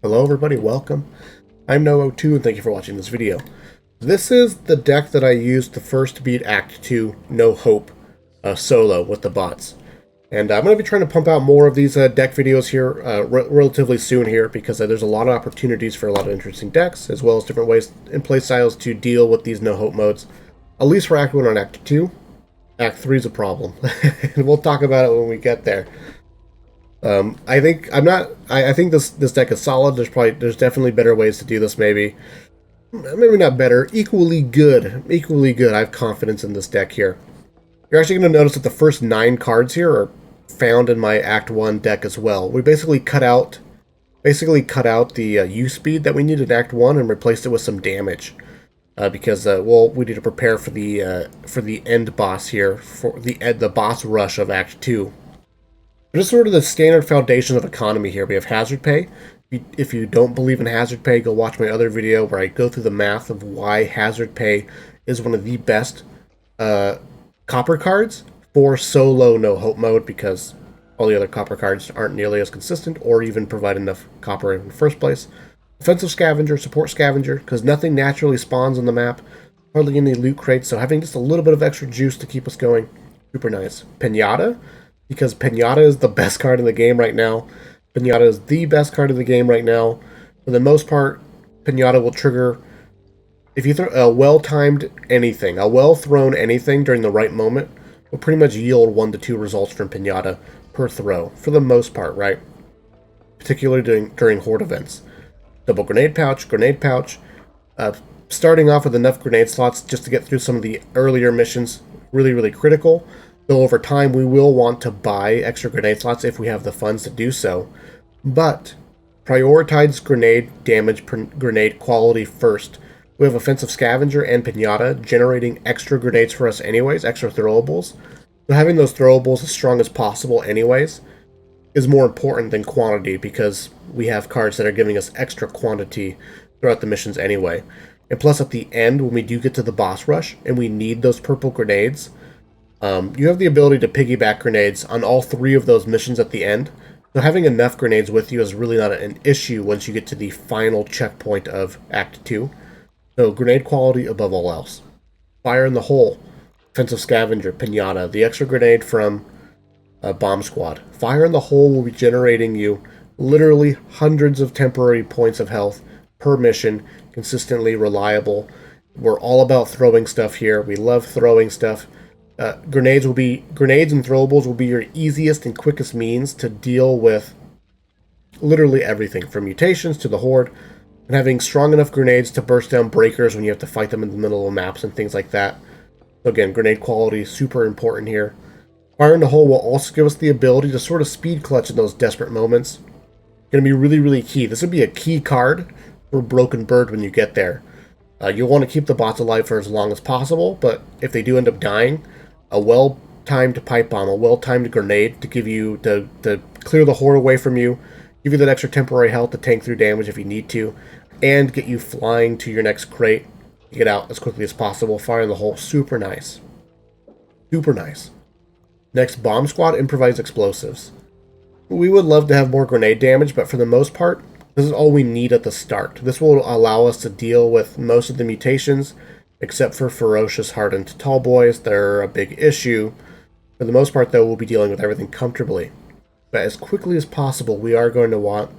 Hello everybody, welcome. I'm No02 and thank you for watching this video. This is the deck that I used to first beat Act 2 No Hope solo with the bots. And I'm going to be trying to pump out more of these deck videos here relatively soon here because there's a lot of opportunities for a lot of interesting decks as well as different ways and play styles to deal with these No Hope modes. At least for Act 1 and Act 2. Act 3 is a problem. And we'll talk about it when we get there. I think this deck is solid. There's definitely better ways to do this. Maybe not better. Equally good. I have confidence in this deck here. You're actually going to notice that the first 9 cards here are found in my Act 1 deck as well. We basically cut out the U speed that we needed in Act 1 and replaced it with some damage. Because we need to prepare for the end boss here, for the boss rush of Act 2. Just sort of the standard foundation of economy here. We have hazard pay. If you don't believe in hazard pay, go watch my other video where I go through the math of why hazard pay is one of the best copper cards for solo no hope mode, because all the other copper cards aren't nearly as consistent or even provide enough copper in the first place. Offensive scavenger, support scavenger, because nothing naturally spawns on the map. Hardly any loot crates, so having just a little bit of extra juice to keep us going, super nice. Pinata, because Pinata is the best card in the game right now. Pinata is the best card in the game right now. For the most part, Pinata will trigger, if you throw a well-timed anything, a well-thrown anything during the right moment, will pretty much yield 1 to 2 results from Pinata per throw, for the most part, right? Particularly during Horde events. Double grenade pouch, starting off with enough grenade slots just to get through some of the earlier missions, really critical. Though over time we will want to buy extra grenade slots if we have the funds to do so. But prioritize grenade damage, grenade quality first. We have offensive scavenger and Pinata generating extra grenades for us anyways, extra throwables. So having those throwables as strong as possible anyways is more important than quantity, because we have cards that are giving us extra quantity throughout the missions anyway. And plus at the end, when we do get to the boss rush and we need those purple grenades, you have the ability to piggyback grenades on all 3 of those missions at the end. So having enough grenades with you is really not an issue once you get to the final checkpoint of Act 2. So grenade quality above all else. Fire in the hole, offensive scavenger, Pinata, the extra grenade from Bomb Squad. Fire in the hole will be generating you literally hundreds of temporary points of health per mission, consistently reliable. We're all about throwing stuff here. We love throwing stuff. Grenades and throwables will be your easiest and quickest means to deal with literally everything, from mutations to the Horde, and having strong enough grenades to burst down breakers when you have to fight them in the middle of maps and things like that. So again, grenade quality, super important here. Fire in the hole will also give us the ability to sort of speed clutch in those desperate moments. Going to be really key. This would be a key card for Broken Bird when you get there. You'll want to keep the bots alive for as long as possible, but if they do end up dying, a well-timed pipe bomb, a well-timed grenade to give you to clear the horde away from you, give you that extra temporary health to tank through damage if you need to, and get you flying to your next crate to get out as quickly as possible. Fire in the hole, super nice. Next, Bomb Squad, improvise explosives. We would love to have more grenade damage, but for the most part, this is all we need at the start. This will allow us to deal with most of the mutations, except for ferocious hardened tall boys. They're a big issue. For the most part, though, we'll be dealing with everything comfortably. But as quickly as possible, we are going to want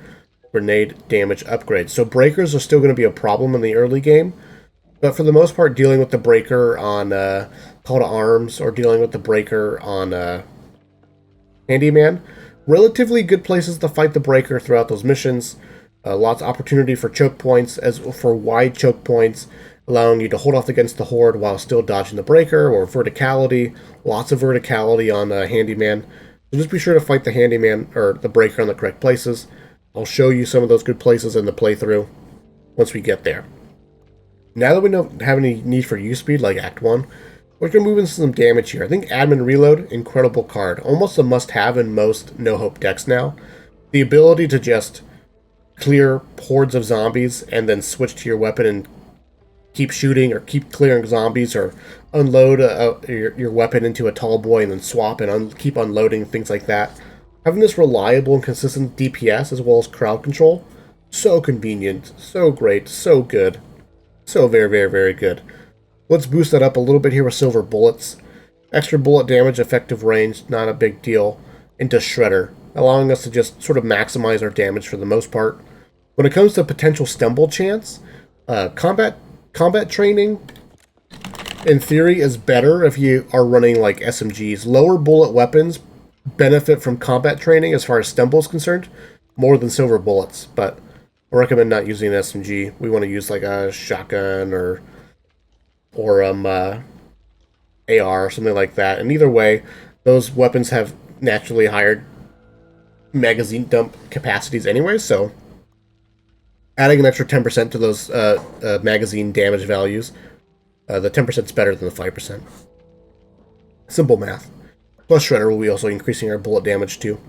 grenade damage upgrades. So breakers are still going to be a problem in the early game, but for the most part, dealing with the breaker on Call to Arms or dealing with the breaker on Handyman, relatively good places to fight the breaker throughout those missions. Lots of opportunity for choke points, as for wide choke points, allowing you to hold off against the horde while still dodging the breaker, or verticality. Lots of verticality on Handyman. So just be sure to fight the Handyman or the breaker in the correct places. I'll show you some of those good places in the playthrough once we get there. Now that we don't have any need for U speed like Act 1, we're going to move into some damage here. I think Admin Reload, incredible card. Almost a must-have in most no-hope decks now. The ability to just clear hordes of zombies and then switch to your weapon and keep shooting or keep clearing zombies, or unload your weapon into a tall boy and then swap and keep unloading, things like that. Having this reliable and consistent DPS as well as crowd control, So convenient, so great, so good. So very, very, very good. Let's boost that up a little bit here with silver bullets. Extra bullet damage, effective range, not a big deal, into Shredder, allowing us to just sort of maximize our damage for the most part. When it comes to potential stumble chance, combat training, in theory, is better if you are running like SMGs. Lower bullet weapons benefit from combat training as far as stumble is concerned, more than silver bullets, but I recommend not using an SMG. We want to use like a shotgun or AR or something like that. And either way, those weapons have naturally higher magazine dump capacities anyway, so adding an extra 10% to those magazine damage values, the 10% is better than the 5%. Simple math. Plus Shredder will be also increasing our bullet damage too.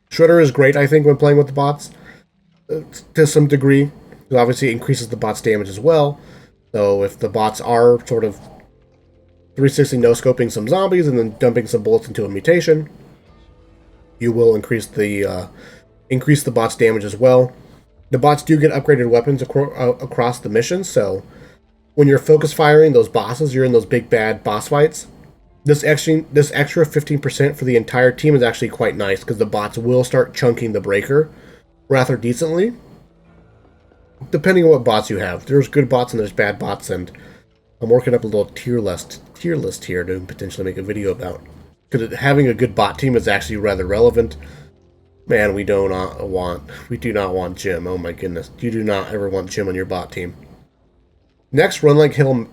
Shredder is great, I think, when playing with the bots to some degree. It obviously increases the bot's damage as well. So if the bots are sort of 360 no-scoping some zombies and then dumping some bullets into a mutation, you will increase the bot's damage as well. The bots do get upgraded weapons across the mission, so when you're focus firing those bosses, you're in those big bad boss fights, this extra 15% for the entire team is actually quite nice, because the bots will start chunking the breaker rather decently, depending on what bots you have. There's good bots and there's bad bots, and I'm working up a little tier list here to potentially make a video about. Because having a good bot team is actually rather relevant. Man, we do not want Jim. Oh my goodness, you do not ever want Jim on your bot team. Next, run like hell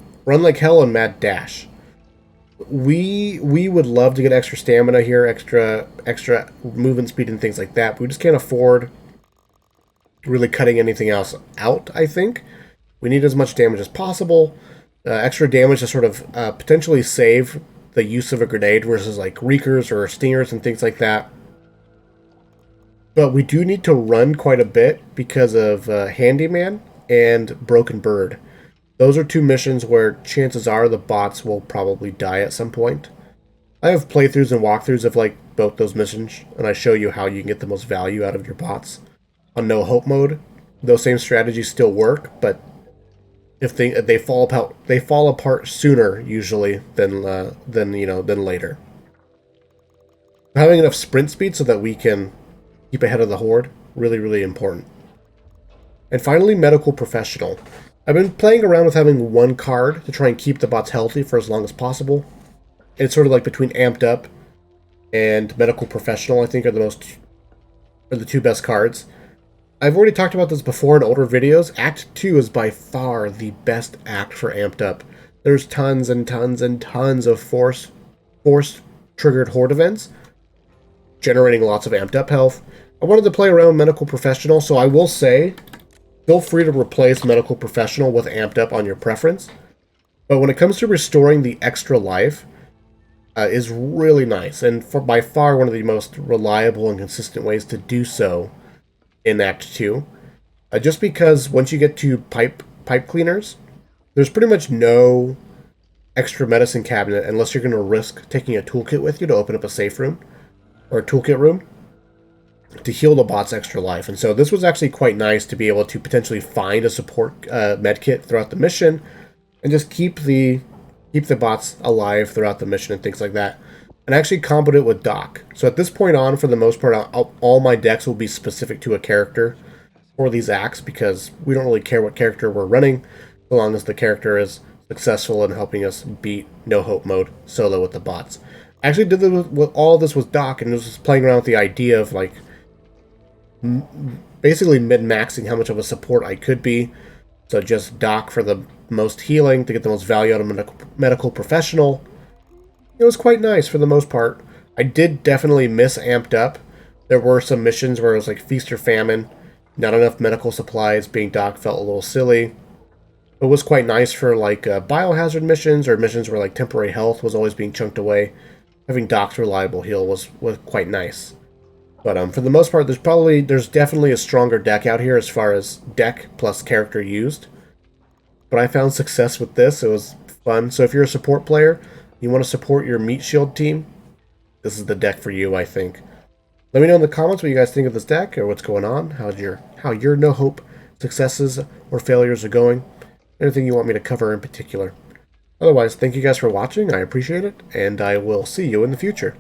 and mad dash. We would love to get extra stamina here, extra movement speed and things like that, but we just can't afford really cutting anything else out, I think. We need as much damage as possible. Extra damage to sort of potentially save the use of a grenade versus like reekers or stingers and things like that. But we do need to run quite a bit because of Handyman and Broken Bird. Those are two missions where chances are the bots will probably die at some point. I have playthroughs and walkthroughs of like both those missions, and I show you how you can get the most value out of your bots. On no hope mode, those same strategies still work, but if they fall apart sooner usually than later. Having enough sprint speed so that we can keep ahead of the horde, really, really important. And finally, medical professional. I've been playing around with having one card to try and keep the bots healthy for as long as possible. It's sort of like between amped up and medical professional, I think are the two best cards. I've already talked about this before in older videos. Act-2 is by far the best act for amped up. There's tons and tons and tons of force-triggered horde events, generating lots of amped up health. I wanted to play around with medical professional, so I will say, feel free to replace medical professional with amped up on your preference. But when it comes to restoring the extra life, is really nice, and by far one of the most reliable and consistent ways to do so in Act 2. Just because once you get to pipe cleaners, there's pretty much no extra medicine cabinet unless you're going to risk taking a toolkit with you to open up a safe room or a toolkit room to heal the bot's extra life. And so this was actually quite nice to be able to potentially find a support medkit throughout the mission and just keep the bots alive throughout the mission and things like that. And actually comboed it with Doc. So at this point on, for the most part, all my decks will be specific to a character for these acts, because we don't really care what character we're running, so long as the character is successful in helping us beat no hope mode solo with the bots. I actually did all this with Doc, and was just playing around with the idea of like basically min-maxing how much of a support I could be. So just Doc for the most healing to get the most value out of medical professional. It was quite nice for the most part. I did definitely miss amped up. There were some missions where it was like feast or famine, not enough medical supplies, being Doc felt a little silly. It was quite nice for like biohazard missions or missions where like temporary health was always being chunked away. Having Doc's reliable heal was quite nice. But for the most part, there's definitely a stronger deck out here as far as deck plus character used. But I found success with this. It was fun. So if you're a support player, you want to support your meat shield team, this is the deck for you, I think. Let me know in the comments what you guys think of this deck or what's going on, how your no hope successes or failures are going, anything you want me to cover in particular. Otherwise, thank you guys for watching. I appreciate it, and I will see you in the future.